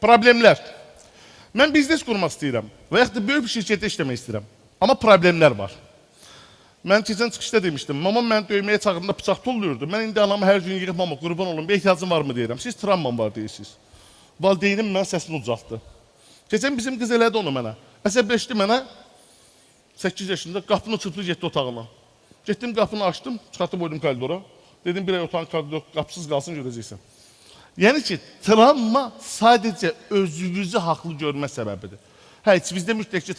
Problemlər. Mən biznes qurmaq istəyirəm və yaxud da böyük bir şirkətdə işləmək istəyirəm. Amma problemlər var. Mən keçən çıxışda demişdim, mamam məni döyməyə çağırında bıçaq tulluyurdu. Mən indi anamı hər gün yığıb, mama qurban olun, bir ehtiyacım var mı deyirəm. Siz travmam var deyirsiniz. Valideynim mənə səsini ucaltdı. Keçən bizim qız elədi onu mənə. Əsəbləşdi mənə, 8 yaşında qapını çırpdı, getdi otağına. Getdim qapını açdım, çıxartıb qoydum koridora. Dedim bir ay otağın koridor qapısız qalsın, görəcəksən. Yəni ki, travma sadəcə özünüzü haqlı görmə səbəbidir. Hə, içimizdə mütləq ki,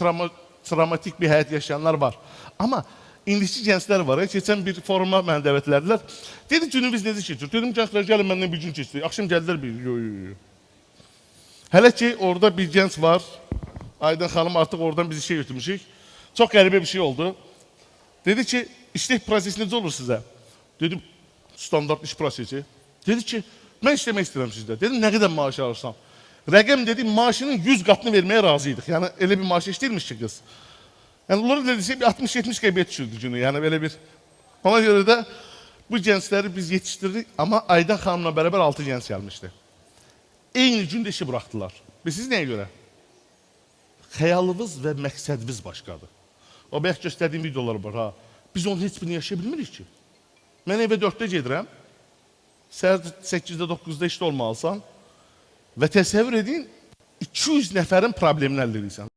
travmatik bir həyat yaşayanlar var. Amma indiki gənclər var. Keçən bir foruma məni dəvət elədilər. Dedi, günümüz necə keçir? Dedim, gənclər gəlin məndən bir gün keçdi. Axşam gəldilər bir. Hələ ki, orada bir gənc var. Aydın xanım artıq oradan bizi şey götürmüşük. Çox qəribə bir şey oldu. Dedi ki, işləh prosesi necə olur sizə? Dedim, standart iş prosesi. Dedi ki, mən işləmək istəyirəm sizdə. Dedim, nə qədər maaş alırsam? Rəqəm dedi, maaşının 100 qatını verməyə razıydıq. Yəni, elə bir maaş işləyirmiş ki, qız. Yəni, onları dediysə, 60-70 qəbiyyət düşürdü günü. Yəni, belə bir... Ona görə də bu gəncləri biz yetişdirdik, amma Aydan xanımla bərabər 6 gənc gəlmişdi. Eyni gündə işi buraxdılar. Siz nəyə görə? Xəyalınız və məqsədiniz başqadır. O, bayaq göstərdiyim videolar var, ha. Biz onun heç birini yaşaya bilmirik ki. Mən evə 4-də gedirəm, səhər 8-də, 9-da işdə olmalısan və təsəvvür edin, 200 nəfərin problemini əldə edirsən.